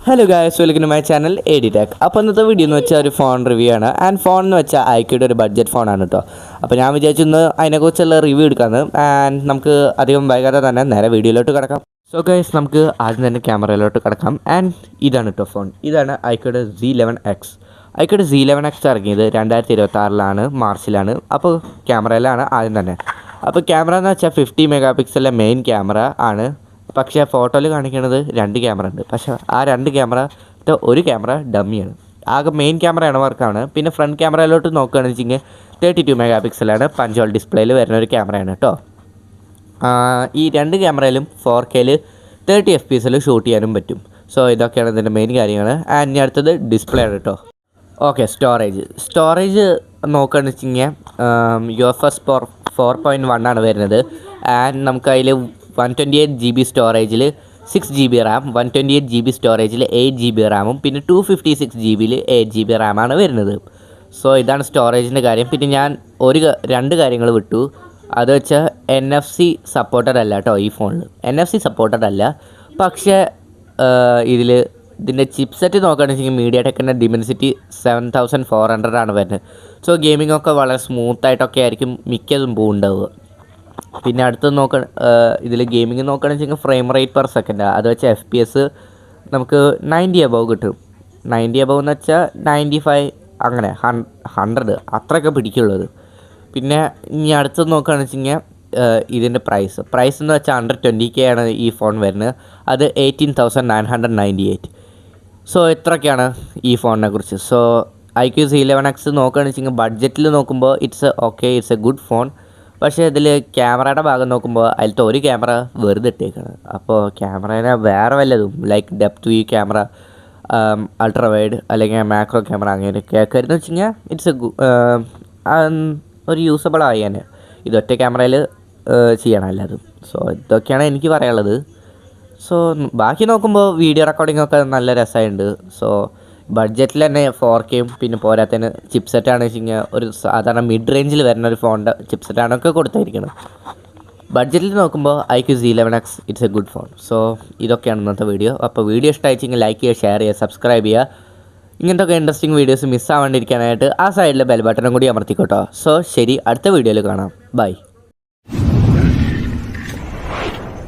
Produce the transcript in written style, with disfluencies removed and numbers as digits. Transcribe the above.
Hello guys, welcome to my channel AD tech. അപ്പോൾ ഇന്നത്തെ video എന്ന് വെച്ചാൽ ഒരു ഫോൺ റിവ്യൂ ആണ്. ആൻഡ് ഫോൺ എന്ന് വെച്ചാൽ ഐക്യൂടെ ഒരു ബഡ്ജറ്റ് ഫോണാണ് കേട്ടോ. അപ്പോൾ ഞാൻ വിചാരിച്ചൊന്ന് അതിനെക്കുറിച്ചുള്ള റിവ്യൂ എടുക്കാമെന്ന്. ആൻഡ് നമുക്ക് അധികം വൈകാതെ തന്നെ നേരെ വീഡിയോയിലോട്ട് കിടക്കാം. സോ ഗൈസ്, നമുക്ക് ആദ്യം തന്നെ ക്യാമറയിലോട്ട് കിടക്കാം. ആൻഡ് ഇതാണ് കേട്ടോ ഫോൺ. ഇതാണ് ഐക്യൂടെ Z11X. ഐക്യൂടെ Z11X ഇറങ്ങിയത് 2026 മാർച്ചിലാണ്. അപ്പോൾ ക്യാമറയിലാണ് ആദ്യം തന്നെ. അപ്പോൾ ക്യാമറ എന്ന് വെച്ചാൽ 50 മെഗാ പിക്സലിലെ മെയിൻ ക്യാമറ ആണ്. പക്ഷേ ഫോട്ടോയിൽ കാണിക്കുന്നത് 2 ക്യാമറ ഉണ്ട്. പക്ഷേ ആ 2 ക്യാമറത്തെ ഒരു ക്യാമറ ഡമ്മിയാണ്. ആകെ മെയിൻ ക്യാമറയാണ് വർക്കാണ്. പിന്നെ ഫ്രണ്ട് ക്യാമറയിലോട്ട് നോക്കുകയാണെന്ന് വെച്ചെങ്കിൽ 32 മെഗാ പിക്സലാണ് പഞ്ച് ഹോൾ ഡിസ്പ്ലേയിൽ വരുന്ന ഒരു ക്യാമറയാണ് കേട്ടോ. ഈ 2 ക്യാമറയിലും 4Kയിൽ 30 FPS ഷൂട്ട് ചെയ്യാനും പറ്റും. സോ ഇതൊക്കെയാണ് ഇതിൻ്റെ മെയിൻ കാര്യങ്ങൾ. ആൻഡ് ഇനി അടുത്തത് ഡിസ്പ്ലേ ആണ് കേട്ടോ. ഓക്കെ, സ്റ്റോറേജ് നോക്കുകയാണെന്ന് വെച്ച് കഴിഞ്ഞാൽ UFS 4.1 ആണ് വരുന്നത്. ആൻഡ് നമുക്ക് അതിൽ 128 GB സ്റ്റോറേജിൽ 6 GB Ram, 128 GB സ്റ്റോറേജിൽ 8 GB റാമും പിന്നെ 256 GB 8 GB റാമാണ് വരുന്നത്. സോ ഇതാണ് സ്റ്റോറേജിൻ്റെ കാര്യം. പിന്നെ ഞാൻ 2 കാര്യങ്ങൾ വിട്ടു. അത് വെച്ചാൽ NFC സപ്പോർട്ടഡ് അല്ല കേട്ടോ ഈ ഫോണിൽ. NFC സപ്പോർട്ടഡ് അല്ല. പക്ഷേ ഇതിൻ്റെ ചിപ്സെറ്റ് നോക്കുകയാണെന്ന് വെച്ചാൽ മീഡിയാടെക്കിൻ്റെ Dimensity 7400 ആണ് വരുന്നത്. സോ ഗെയിമിങ്ങൊക്കെ വളരെ സ്മൂത്തായിട്ടൊക്കെ ആയിരിക്കും മിക്കതും പോകുന്നുണ്ടാവുക. പിന്നെ അടുത്ത് ഇതിൽ ഗെയിമിങ് നോക്കുകയാണെന്ന് വെച്ചാൽ ഫ്രെയിം റേറ്റ് പെർ സെക്കൻഡ്, അത് വെച്ചാൽ FPS നമുക്ക് 90 അബവ് കിട്ടും. 90 അബവ് എന്ന് വെച്ചാൽ 95 അങ്ങനെ 100 അത്രയൊക്കെ പിടിക്കുള്ളത്. പിന്നെ ഇനി അടുത്ത് നോക്കുകയാണെന്ന് വെച്ച് കഴിഞ്ഞാൽ ഇതിൻ്റെ പ്രൈസ് എന്ന് വെച്ചാൽ 120K ആണ് ഈ ഫോൺ വരുന്നത്. അത് 18,998. സോ ഇത്രയൊക്കെയാണ് ഈ ഫോണിനെ കുറിച്ച്. സോ iQOO Z11X നോക്കുകയാണെന്ന് വെച്ച് കഴിഞ്ഞാൽ ബഡ്ജറ്റിൽ നോക്കുമ്പോൾ ഇറ്റ്സ് എ ഗുഡ് ഫോൺ. പക്ഷേ ഇതിൽ ക്യാമറയുടെ ഭാഗം നോക്കുമ്പോൾ അതിലത്തെ ഒരു ക്യാമറ വെറുതെ ഇട്ടേക്കാണ്. അപ്പോൾ ക്യാമറേനെ വേറെ വല്ലതും like depth view camera, ultra wide അല്ലെങ്കിൽ മാക്രോ ക്യാമറ അങ്ങനെയൊക്കെ ആക്കായിരുന്നു വെച്ച് കഴിഞ്ഞാൽ ഒരു യൂസബിൾ ആയാണ്. ഇതൊറ്റ ക്യാമറയിൽ ചെയ്യണം എല്ലാതും. സോ ഇതൊക്കെയാണ് എനിക്ക് പറയാനുള്ളത്. സോ ബാക്കി നോക്കുമ്പോൾ വീഡിയോ റെക്കോർഡിംഗ് ഒക്കെ നല്ല രസമായിട്ടുണ്ട്. സോ ബഡ്ജറ്റിൽ തന്നെ 4Kയും പിന്നെ പോരാത്തതിന് ചിപ്സെറ്റാണ് വെച്ച് കഴിഞ്ഞാൽ ഒരു സാധാരണ മിഡ് റേഞ്ചിൽ വരുന്ന ഒരു ഫോണിൻ്റെ ചിപ്സെറ്റാണൊക്കെ കൊടുത്തിരിക്കുന്നത്. ബഡ്ജറ്റിൽ നോക്കുമ്പോൾ iQOO Z11X it's A good phone. So ഇതൊക്കെയാണ് ഇന്നത്തെ വീഡിയോ. അപ്പോൾ വീഡിയോ ഇഷ്ടമായിച്ചെങ്കിൽ ലൈക്ക് ചെയ്യുക, ഷെയർ ചെയ്യുക, സബ്സ്ക്രൈബ് ചെയ്യുക. ഇങ്ങനത്തെ ഇൻട്രസ്റ്റിംഗ് വീഡിയോസ് മിസ്സാവാണ്ടിരിക്കാനായിട്ട് ആ സൈഡിലെ ബെൽ ബട്ടണും കൂടി അമർത്തിക്കോട്ടോ. സോ ശരി, അടുത്ത വീഡിയോയിൽ കാണാം. ബൈ.